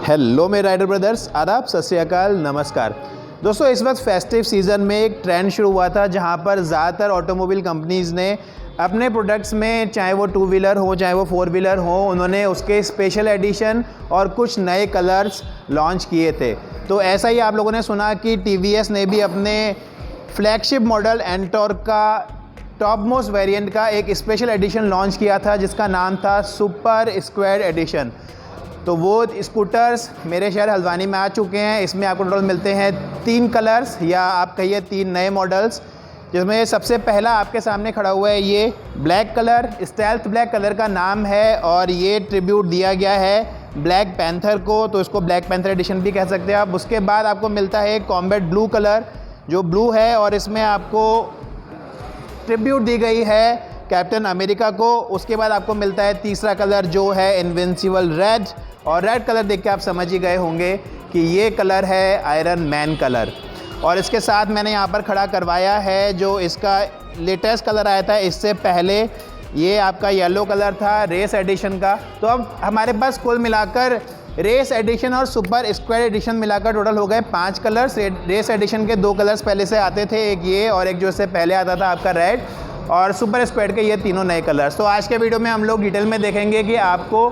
Hello मेरे rider brothers, आदाब, सत श्री अकाल, नमस्कार। दोस्तों, इस वक्त फेस्टिव सीज़न में एक ट्रेंड शुरू हुआ था जहां पर ज़्यादातर ऑटोमोबाइल कंपनीज़ ने अपने प्रोडक्ट्स में, चाहे वो टू व्हीलर हो चाहे वो फोर व्हीलर हो, उन्होंने उसके स्पेशल एडिशन और कुछ नए कलर्स लॉन्च किए थे। तो ऐसा ही आप लोगों ने सुना कि टीवीएस ने भी अपने फ्लैगशिप मॉडल एंटॉर्क का टॉप मोस्ट वेरिएंट का एक स्पेशल एडिशन लॉन्च किया था जिसका नाम था सुपर स्क्वाड एडिशन। तो वो स्कूटर्स मेरे शहर हल्द्वानी में आ चुके हैं। इसमें आपको टोटल मिलते हैं 3 कलर्स, या आप कहिए 3 नए मॉडल्स, जिसमें सबसे पहला आपके सामने खड़ा हुआ है ये black colour. Stealth black colour का नाम है और ये ट्रिब्यूट दिया गया है ब्लैक पैंथर को, तो इसको ब्लैक पैंथर एडिशन भी कह सकते हैं आप। उसके बाद आपको मिलता है कॉम्बैट ब्लू कलर, जो ब्लू है और इसमें आपको ट्रिब्यूट दी गई है कैप्टन अमेरिका को। उसके बाद आपको मिलता है तीसरा कलर जो है इनविंसिबल रेड, और रेड कलर देख के आप समझ ही गए होंगे कि ये कलर है आयरन मैन कलर। और इसके साथ मैंने यहाँ पर खड़ा करवाया है जो इसका लेटेस्ट कलर आया था। इससे पहले ये आपका येलो कलर था रेस एडिशन का। तो अब हमारे पास कुल मिलाकर रेस एडिशन और सुपर स्क्वाड एडिशन मिलाकर टोटल हो गए 5 कलर्स। रेस एडिशन के 2 कलर्स पहले से आते थे, एक ये और एक जो इससे पहले आता था आपका रेड, और सुपर स्क्वाड के ये तीनों नए कलर्स। तो आज के वीडियो में हम लोग डिटेल में देखेंगे कि आपको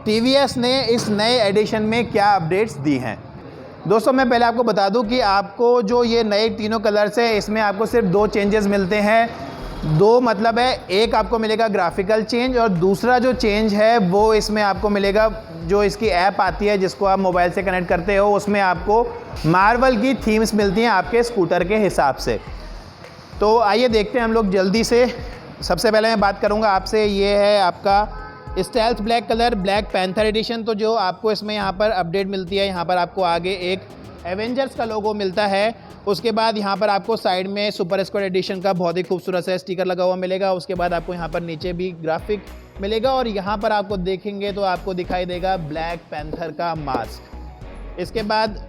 टीवीएस ने इस नए एडिशन में क्या अपडेट्स दी हैं। दोस्तों, मैं पहले आपको बता दूं कि आपको जो ये नए तीनों कलर्स हैं इसमें आपको सिर्फ 2 चेंजेस मिलते हैं। 2 मतलब है, एक आपको मिलेगा ग्राफिकल चेंज और दूसरा जो चेंज है वो इसमें आपको मिलेगा, जो इसकी ऐप आती है जिसको आप मोबाइल से कनेक्ट करते हो, उसमें आपको मार्वल की थीम्स मिलती हैं आपके स्कूटर के हिसाब से। तो आइए देखते हैं हम लोग जल्दी से। सबसे पहले मैं बात करूँगा आपसे, ये है आपका stealth black colour Black Panther edition. तो जो आपको इसमें यहाँ पर अपडेट मिलती है, यहाँ पर आपको आगे एक एवेंजर्स का लोगो मिलता है। उसके बाद यहाँ पर आपको साइड में सुपर स्क्वाड एडिशन का बहुत ही खूबसूरत सा स्टिकर लगा हुआ मिलेगा। उसके बाद आपको यहाँ पर नीचे भी ग्राफिक मिलेगा और यहाँ पर आपको देखेंगे तो आपको दिखाई देगा ब्लैक पैंथर का मास्क। इसके बाद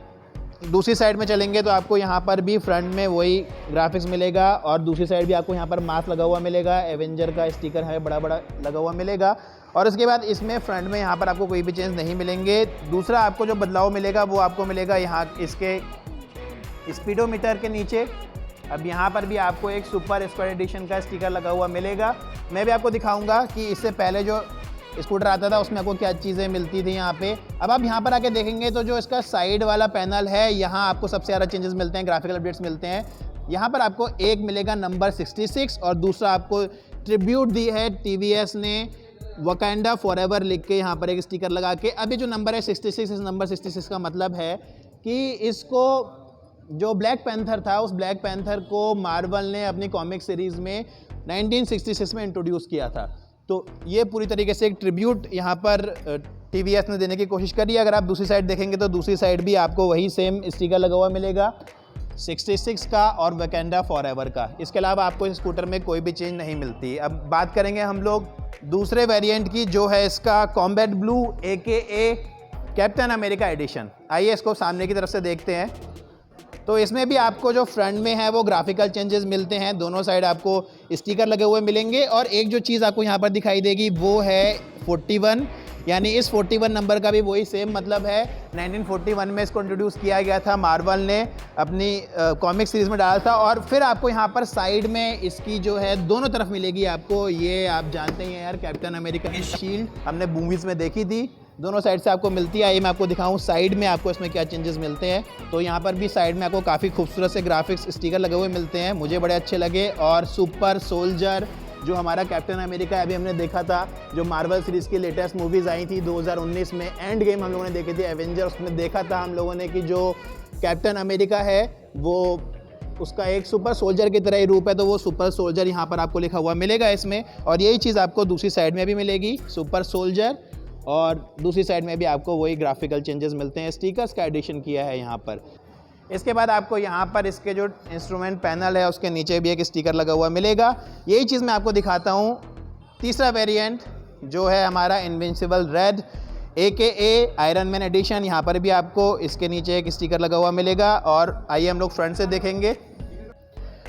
दूसरी साइड में चलेंगे तो आपको यहाँ पर भी फ्रंट में वही ग्राफिक्स मिलेगा और दूसरी साइड भी आपको यहाँ पर मास्क लगा हुआ मिलेगा, एवेंजर का स्टिकर है बड़ा बड़ा लगा हुआ मिलेगा। और उसके बाद इसमें फ्रंट में यहाँ पर आपको कोई भी चेंज नहीं मिलेंगे। दूसरा आपको जो बदलाव मिलेगा वो आपको मिलेगा यहाँ इसके स्पीडोमीटर के नीचे। अब यहाँ पर भी आपको एक सुपर स्क्वाड एडिशन का स्टिकर लगा हुआ मिलेगा। मैं भी आपको दिखाऊंगा कि इससे पहले जो स्कूटर आता था उसमें आपको क्या चीज़ें मिलती थी यहाँ पे। अब आप यहाँ पर आके देखेंगे तो जो इसका साइड वाला पैनल है, यहाँ आपको सबसे ज़्यादा चेंजेस मिलते हैं, ग्राफिकल अपडेट्स मिलते हैं। यहाँ पर आपको एक मिलेगा नंबर 66 और दूसरा आपको ट्रिब्यूट दी है टीवीएस ने वकांडा फॉरएवर लिख के यहाँ पर एक स्टिकर लगा के। अभी जो नंबर है 66, इस नंबर 66 का मतलब है कि इसको जो ब्लैक पैंथर था, उस ब्लैक पैंथर को मार्वल ने अपनी कॉमिक सीरीज़ में 1966 में इंट्रोड्यूस किया था। तो ये पूरी तरीके से एक ट्रिब्यूट यहाँ पर टीवीएस ने देने की कोशिश करी है। अगर आप दूसरी साइड देखेंगे तो दूसरी साइड भी आपको वही सेम स्टिकर लगा हुआ मिलेगा 66 का और वकांडा फॉरएवर का। इसके अलावा आपको इस स्कूटर में कोई भी चेंज नहीं मिलती। अब बात करेंगे हम लोग दूसरे वेरिएंट की, जो है इसका combat blue AKA Captain America edition. आइए इसको सामने की तरफ से देखते हैं। तो इसमें भी आपको जो फ्रंट में है वो ग्राफिकल चेंजेस मिलते हैं, दोनों साइड आपको स्टिकर लगे हुए मिलेंगे। और एक जो चीज़ आपको यहाँ पर दिखाई देगी वो है 41, यानी इस 41 नंबर का भी वही सेम मतलब है। 1941 में इसको इंट्रोड्यूस किया गया था, मार्वल ने अपनी कॉमिक सीरीज़ में डाला था। और फिर आपको यहाँ पर साइड में इसकी जो है दोनों तरफ मिलेगी आपको, ये आप जानते हैं यार, कैप्टन अमेरिका की शील्ड हमने मूवीज़ में देखी थी, दोनों साइड से आपको मिलती है। आइए मैं आपको दिखाऊं साइड में आपको इसमें क्या चेंजेस मिलते हैं। तो यहाँ पर भी साइड में आपको काफ़ी खूबसूरत से ग्राफिक्स स्टिकर लगे हुए मिलते हैं, मुझे बड़े अच्छे लगे। और सुपर सोल्जर जो हमारा कैप्टन अमेरिका अभी हमने देखा था, जो मार्वल सीरीज़ की लेटेस्ट मूवीज़ आई थी 2019 में, एंड गेम हम लोगों ने देखी थी एवेंजर्स, उसमें देखा था हम लोगों ने कि जो कैप्टन अमेरिका है वो उसका एक सुपर सोल्जर की तरह ही रूप है। तो वो सुपर सोल्जर यहाँ पर आपको लिखा हुआ मिलेगा इसमें। और यही चीज़ आपको दूसरी साइड में भी मिलेगी, सुपर सोल्जर, और दूसरी साइड में भी आपको वही ग्राफिकल चेंजेस मिलते हैं। स्टिकर्स का एडिशन किया है यहाँ पर। इसके बाद आपको यहाँ पर इसके जो इंस्ट्रूमेंट पैनल है उसके नीचे भी एक स्टिकर लगा हुआ मिलेगा। यही चीज़ मैं आपको दिखाता हूँ। तीसरा वेरिएंट जो है हमारा invincible red AKA Iron Man edition, यहाँ पर भी आपको इसके नीचे एक स्टिकर लगा हुआ मिलेगा। और आइए हम लोग फ्रंट से देखेंगे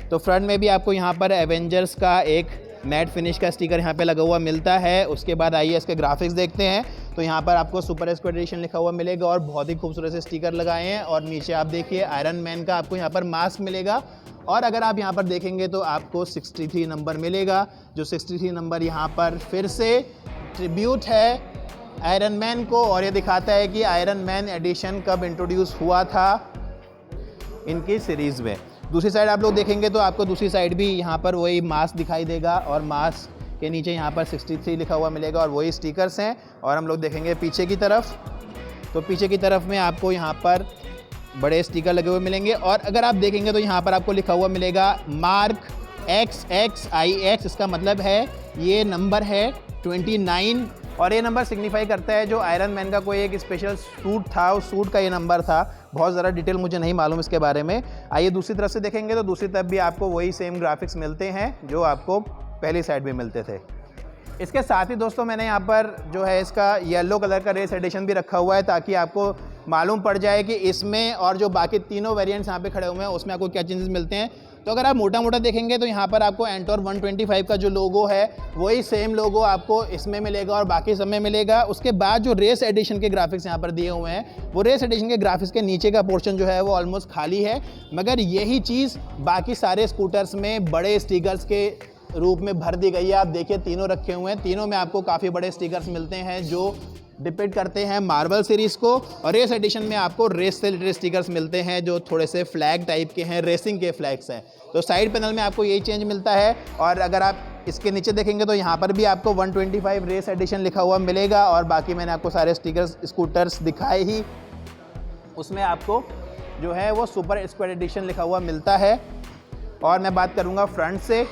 तो फ्रंट में भी आपको यहाँ पर एवेंजर्स का एक मैट फिनिश का स्टिकर यहाँ पे लगा हुआ मिलता है। उसके बाद आइए इसके ग्राफिक्स देखते हैं। तो यहाँ पर आपको सुपर स्क्वाड एडिशन लिखा हुआ मिलेगा और बहुत ही खूबसूरत से स्टिकर लगाए हैं। और नीचे आप देखिए आयरन मैन का आपको यहाँ पर मास्क मिलेगा। और अगर आप यहाँ पर देखेंगे तो आपको 63 नंबर मिलेगा, जो 63 नंबर यहाँ पर फिर से ट्रिब्यूट है आयरन मैन को, और ये दिखाता है कि आयरन मैन एडिशन कब इंट्रोड्यूस हुआ था इनकी सीरीज़ में। दूसरी साइड आप लोग देखेंगे तो आपको दूसरी साइड भी यहाँ पर वही मास्क दिखाई देगा और मास्क के नीचे यहाँ पर 63 लिखा हुआ मिलेगा और वही स्टिकर्स हैं। और हम लोग देखेंगे पीछे की तरफ, तो पीछे की तरफ में आपको यहाँ पर बड़े स्टिकर लगे हुए मिलेंगे। और अगर आप देखेंगे तो यहाँ पर आपको लिखा हुआ मिलेगा मार्क XXIX। इसका मतलब है ये नंबर है 29 और ये नंबर सिग्निफाई करता है जो आयरन मैन का कोई एक स्पेशल सूट था, उस सूट का ये नंबर था। बहुत ज़्यादा डिटेल मुझे नहीं मालूम इसके बारे में। आइए दूसरी तरफ से देखेंगे तो दूसरी तरफ भी आपको वही सेम ग्राफिक्स मिलते हैं जो आपको पहली साइड में मिलते थे। इसके साथ ही दोस्तों मैंने यहाँ पर जो है इसका येलो कलर का रेस एडिशन भी रखा हुआ है, ताकि आपको मालूम पड़ जाए कि इसमें और जो बाकी तीनों वेरिएंट्स यहाँ पे खड़े हुए हैं उसमें आपको क्या चेंजेस मिलते हैं। तो अगर आप मोटा मोटा देखेंगे तो यहाँ पर आपको एंटोर्क 125 का जो लोगो है वही सेम लोगो आपको इसमें मिलेगा और बाकी सब में मिलेगा। उसके बाद जो रेस एडिशन के ग्राफिक्स यहाँ पर दिए हुए हैं, वो रेस एडिशन के ग्राफिक्स के नीचे का पोर्शन जो है वो ऑलमोस्ट खाली है, मगर यही चीज़ बाकी सारे स्कूटर्स में बड़े स्टिकर्स के रूप में भर दी गई है। आप देखिए तीनों रखे हुए हैं, तीनों में आपको काफ़ी बड़े स्टिकर्स मिलते हैं जो डिपिक्ट करते हैं मार्वल सीरीज़ को। और रेस एडिशन में आपको रेस से रिलेटेड स्टिकर्स मिलते हैं जो थोड़े से फ्लैग टाइप के हैं, रेसिंग के फ्लैग्स हैं। तो साइड पैनल में आपको यही चेंज मिलता है। और अगर आप इसके नीचे देखेंगे तो यहाँ पर भी आपको 125 रेस एडिशन लिखा हुआ मिलेगा और बाकी मैंने आपको सारे स्टिकर्स स्कूटर्स दिखाए ही, उसमें आपको जो है वो सुपर स्क्वाड एडिशन लिखा हुआ मिलता है। और मैं बात करूँगा फ्रंट से,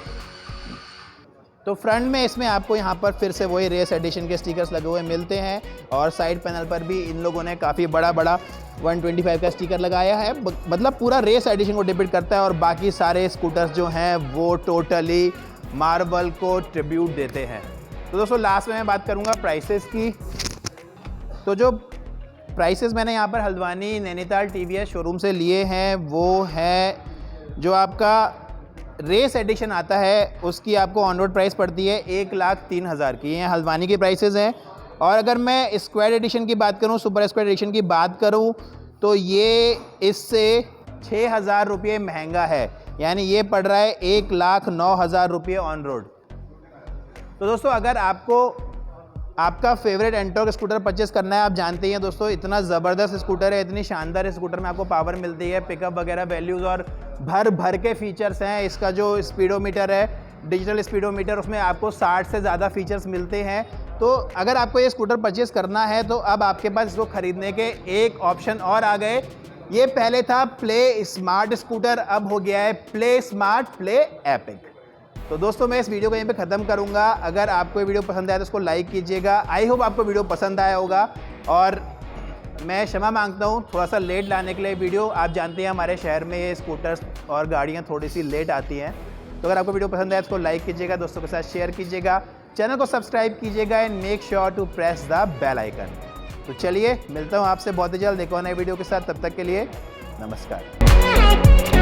तो फ्रंट में इसमें आपको यहाँ पर फिर से वही रेस एडिशन के स्टिकर्स लगे हुए मिलते हैं और साइड पैनल पर भी इन लोगों ने काफ़ी बड़ा 125 का स्टिकर लगाया है। मतलब पूरा रेस एडिशन को डिपिक्ट करता है और बाकी सारे स्कूटर्स जो हैं वो टोटली मार्वल को ट्रिब्यूट देते हैं। तो दोस्तों लास्ट में मैं बात करूँगा प्राइसेस की। तो जो प्राइसेस मैंने यहाँ पर हल्द्वानी नैनीताल TVS शोरूम से लिए हैं वो है, जो आपका रेस एडिशन आता है उसकी आपको ऑन रोड प्राइस पड़ती है 1,03,000 की। ये हल्द्वानी की प्राइसेस हैं। और अगर मैं स्क्वाड एडिशन की बात करूं, सुपर स्क्वाड एडिशन की बात करूं, तो ये इससे 6,000 रुपये महंगा है, यानी ये पड़ रहा है 1,09,000 रुपये ऑन रोड। तो दोस्तों अगर आपको आपका फेवरेट एंटॉर्क स्कूटर परचेस करना है, आप जानते हैं दोस्तों इतना ज़बरदस्त स्कूटर है, इतनी शानदार स्कूटर में आपको पावर मिलती है, पिकअप वगैरह वैल्यूज़ और भर के फीचर्स हैं। इसका जो स्पीडोमीटर है, डिजिटल स्पीडोमीटर, उसमें आपको 60 से ज़्यादा फीचर्स मिलते हैं। तो अगर आपको ये स्कूटर परचेस करना है तो अब आपके पास इसको ख़रीदने के एक ऑप्शन और आ गए। ये पहले था प्ले स्मार्ट स्कूटर, अब हो गया है प्ले स्मार्ट प्ले एपिक। तो दोस्तों मैं इस वीडियो को यहीं पे ख़त्म करूँगा। अगर आपको ये वीडियो पसंद आया तो उसको लाइक कीजिएगा। आई होप आपको वीडियो पसंद आया होगा और मैं क्षमा मांगता हूँ थोड़ा सा लेट लाने के लिए वीडियो। आप जानते हैं हमारे शहर में ये स्कूटर्स और गाड़ियाँ थोड़ी सी लेट आती हैं। तो अगर आपको वीडियो पसंद आया तो उसको लाइक कीजिएगा, दोस्तों के साथ शेयर कीजिएगा, चैनल को सब्सक्राइब कीजिएगा and make sure to press the bell icon. तो चलिए मिलता हूँ आपसे बहुत ही जल्द एक और नए वीडियो के साथ। तब तक के लिए नमस्कार।